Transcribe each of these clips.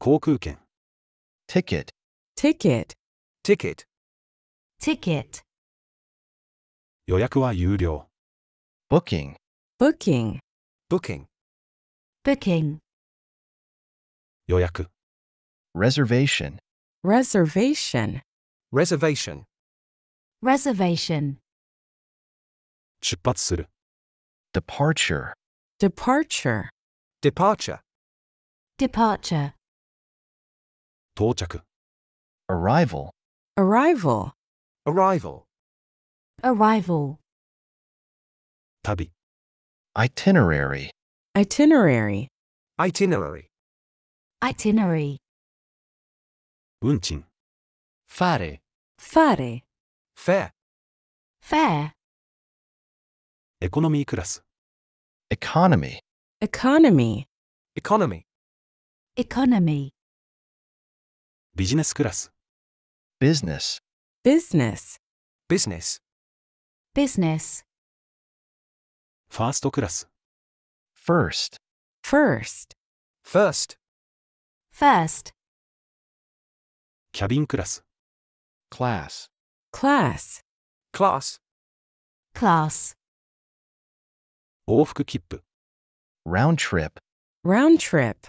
航空券、 ticket, ticket, ticket、 ticket, 予約は有料、 booking, booking, booking、 booking, 予約、 reservation, reservation, reservation、 reservation, 出発する、 departure, departure, departure、 departure, 到着、 arrival, arrival, arrival、 arrival, 旅、 itinerary, itinerary, itinerary、 itinerary, 運賃、 Fare. fare, fare、 fare, エコノミークラス、 economy, economy, economy、 economy, ビジネスクラス、 business, business, business、 business, ファーストクラス、 first, first, first、 first, キャビンクラス、 Class. class, class、 class, 往復切符、 round trip, round trip,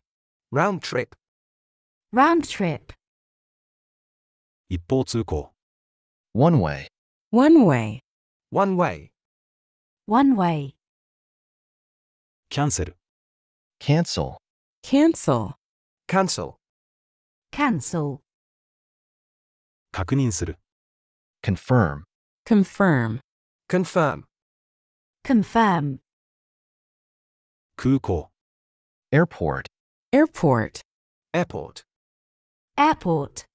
round trip、 round trip, 一方通行、 one way, one way, one way、 one way, キャンセル、 cancel, cancel, cancel、 cancel, 確認する、 confirm, confirm, confirm、 confirm, 空港、 airport, airport, airport、 airport,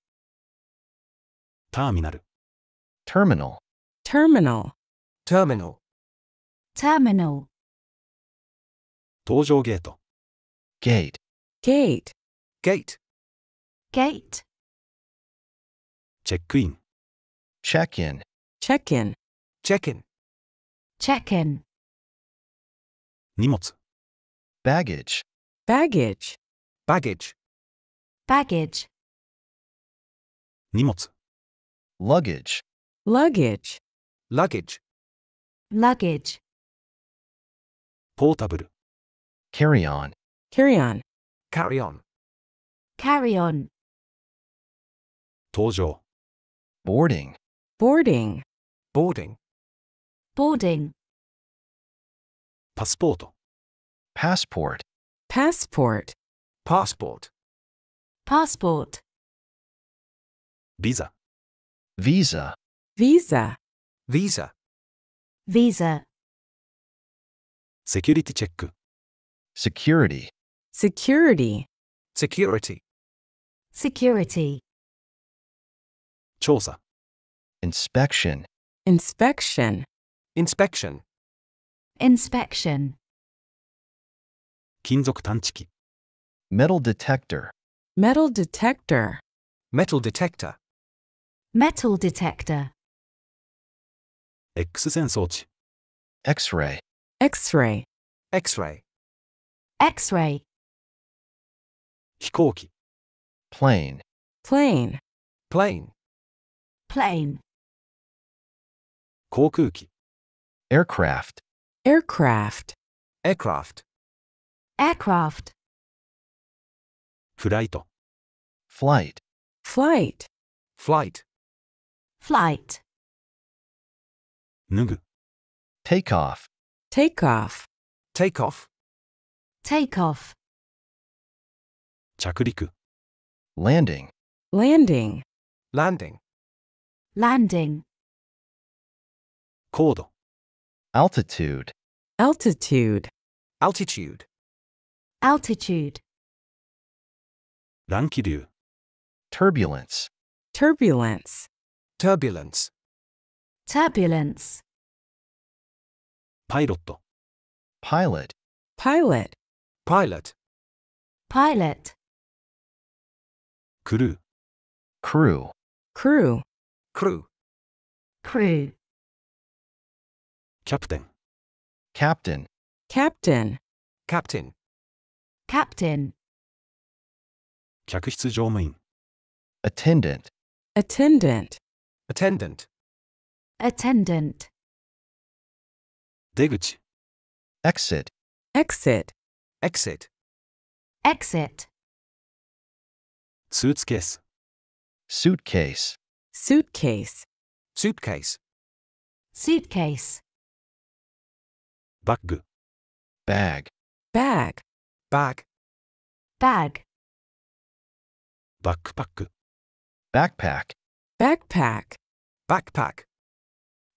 ターミナル、 terminal, terminal, terminal、 terminal, 搭乗ゲート、 gate, gate, gate、 gate, チェックイン、 check-in, check-in, check-in、 check-in, 荷物、 baggage, baggage, baggage、 baggage, 荷物、 luggage, luggage, luggage、 luggage, ポータブル、 carry-on, carry-on, carry on、 carry on, 搭乗、 boarding, boarding, boarding、 boarding, パスポート、 passport, passport, passport、 passport, ビザ、 visa, visa, visa、 visa, セキュリティチェック、 security, security, security、 security, 調査、 inspection, inspection, inspection、 inspection, 金属探知機、 metal detector, metal detector, metal detector、 metal detector, X 線装置、 x-ray, x-ray, X-ray、 x-ray, 飛行機、 plane, plane, plane、 plane, 航空機、 aircraft, aircraft, aircraft、 aircraft, フライト、 flight, flight, flight、 flight, 脱ぐ、 takeoff, takeoff, take-off、 takeoff, 着陸、 landing, landing, landing、 landing, 高度、 altitude, altitude, altitude、 altitude, 乱気流、 turbulence, turbulence, turbulence、 turbulence, パイロット、 pilot, pilot, pilot、 pilot, クルー、 crew, crew, crew、 crew, キャプテン、 captain, captain, captain、 captain, 客室乗務員。attendant, attendant, attendant。 attendant, 出口。 exit, exit, exit。 exit, スーツケース。 suitcase, suitcase, suitcase。 suitcase, バッグ。 bag, bag, bag。 bag, バックパック。 backpack, backpack, backpack。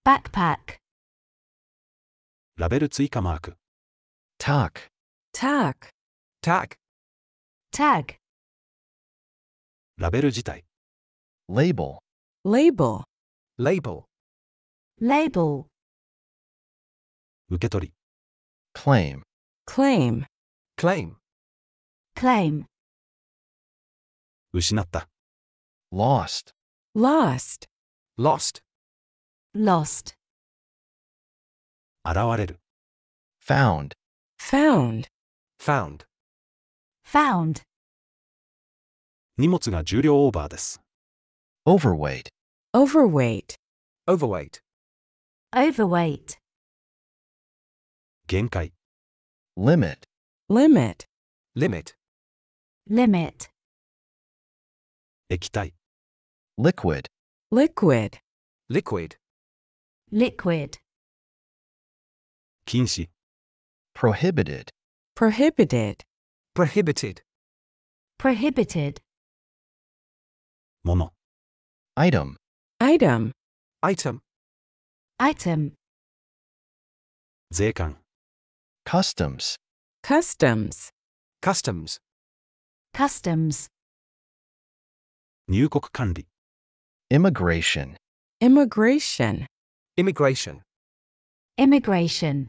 backpack, ラベル追加マーク。 tack, tag, tag。 tag, ラベル自体。 label, label, label。 label, 受け取り。 claim, claim, claim。 claim, 失った。 lost, lost, lost。 lost, 現れる。 found, found, found。 found, 荷物が重量オーバーです。 overweight, overweight, overweight。 overweight, 限界。 limit, limit, limit。 limit, 液体。 liquid, liquid, liquid。 liquid, 禁止。 prohibited, prohibited, prohibited。 prohibited, もの。 item, item, item。 item, 税関。 customs, customs, customs。 customs, 入国管理。 immigration, immigration, immigration。 immigration,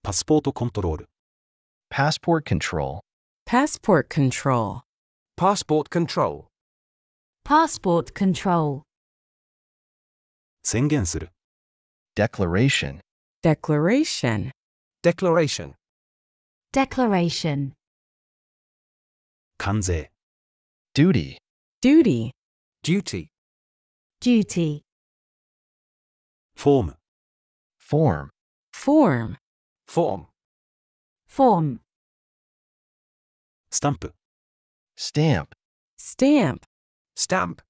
パスポートコントロール。 passport control, passport control, passport control。 passport control, 宣言する。 declaration, declaration, declaration。 declaration, 関税。 duty, duty, duty。 duty, フォーム。 form, form, form。 form, スタンプ。 stamp, stamp, stamp。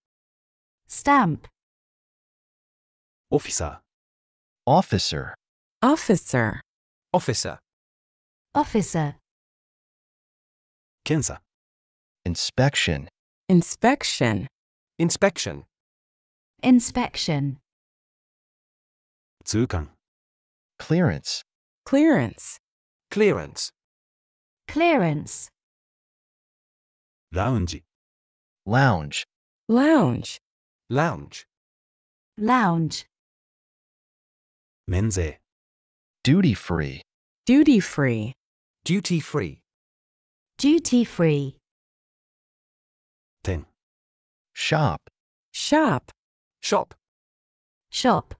stamp, オフィサ officer, officer, ー。officer。 officer, 検査。 inspection, inspection, inspection。 inspection, 通関。 clearance, clearance, clearance。 clearance, ラウンジ。 lounge, lounge, lounge。 lounge, 免税。 duty free, duty free, duty free。 duty free, 店。 shop, shop, shop。 shop,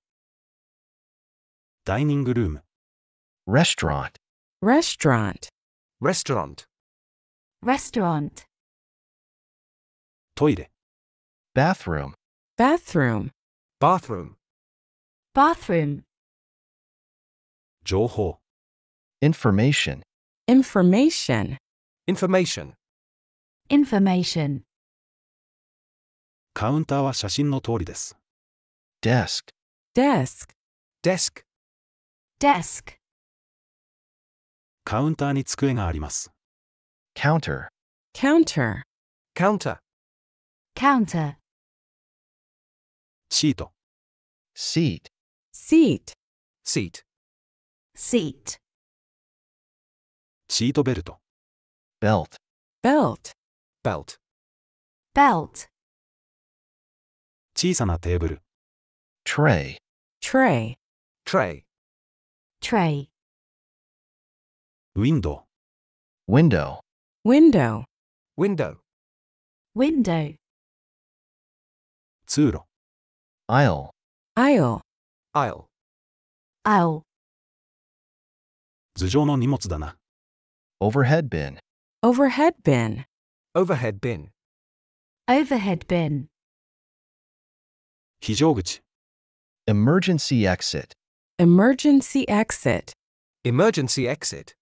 ダイニングルーム。 restaurant, restaurant, restaurant。 restaurant, トイレ。 bathroom, bathroom, bathroom。 bathroom, 情報。 information, information, information。 information, カウンターは写真の通りです。 desk, desk, desk。 desk, カウンターに机があります。 counter, counter, counter。 counter, シート。 seat, seat, seat。 seat, シートベルト。 belt, belt, belt。 belt, 小さなテーブル。 tray, tray, tray。 tray, ウィンド window, window, ウ。window。 window, 通路。 aisle, aisle, aisle。 aisle, 頭上の荷物だな。 overhead bin, overhead bin, overhead bin, overhead bin, 非常口、 emergency exit, emergency exit, emergency exit,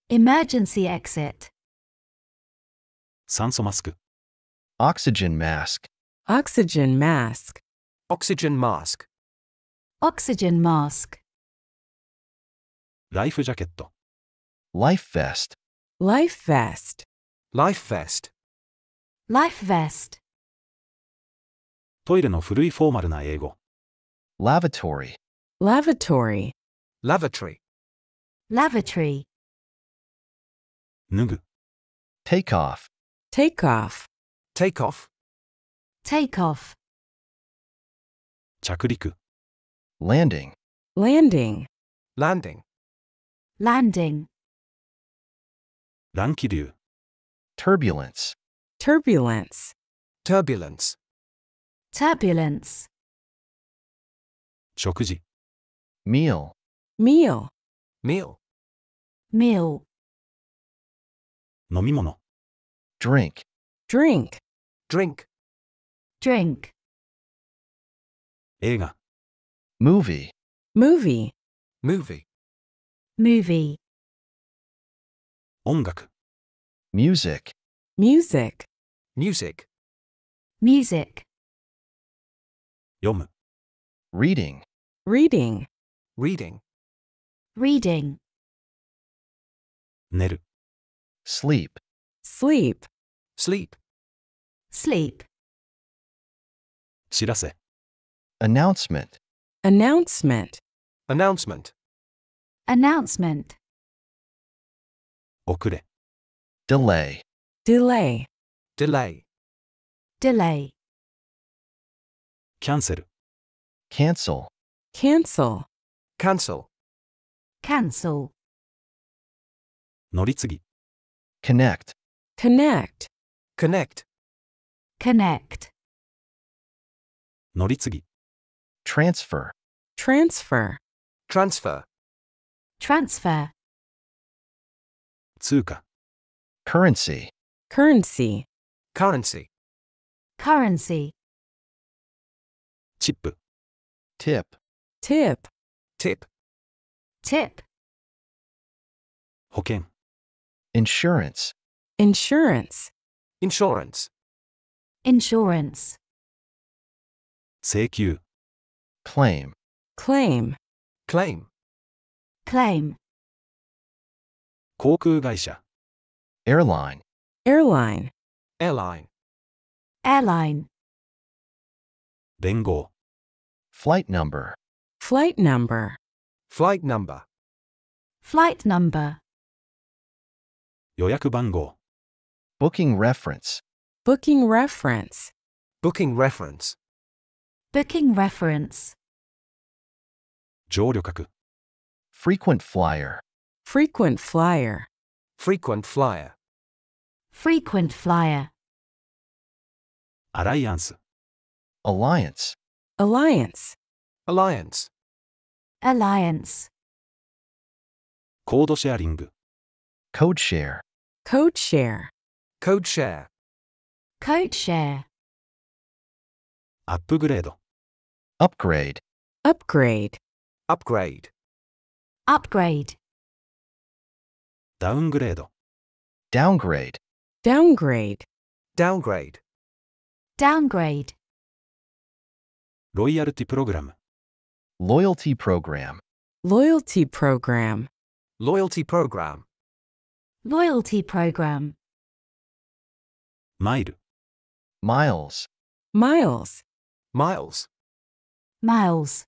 emergency exit, 酸素マスク、 oxygen mask, oxygen mask, oxygen mask, oxygen mask, ライフジャケット、 life vest, life vest, life vest, life vest, トイレの古いフォーマルな英語、 lavatory, lavatory, lavatory, lavatory, 脱ぐ、 take off, take off, take off, take off, 着陸、 landing, landing, landing, landing, 乱気流、 turbulence, turbulence, turbulence, turbulence, 食事、 meal, meal, meal, meal, 飲み物、 drink, drink, drink, drink, 映画、 movie, movie, movie, movie, 音楽、 music, music, music, music, 読む、 reading, reading, reading, reading, 寝る、 sleep, sleep, sleep, sleep, 知らせ、 announcement, announcement, announcement, announcement, 遅れ、 delay, delay, delay, delay, キャンセル、 cancel, cancel, cancel, cancel, 乗り継ぎ、 connect, connect, connect, connect, 乗り継ぎ、 transfer, transfer, transfer, transfer, 通貨、 currency, currency, currency, currency, チップ、 tip, tip, tip, tip, 保険、 insurance, insurance, insurance, insurance, 請求、 claim, claim, claim, claim, 航空会社、 airline, airline, airline, airline, 連合、 flight number, flight number, flight number, flight number, 予約番号、 booking reference, booking reference, booking reference, booking reference, 乗旅客、 frequent flyer, frequent flyer, frequent flyer, frequent flyer, アライアンス、 alliance, alliance, alliance, alliance, コードシェアリング、 code share, code share, code share, code share, アップグレード、 upgrade, upgrade, upgrade, upgrade, ダウングレード、 downgrade, downgrade, downgrade, downgrade, ロイヤルティプログラム、 loyalty program, loyalty program, loyalty program, loyalty program, マイル、 miles, miles, miles, miles,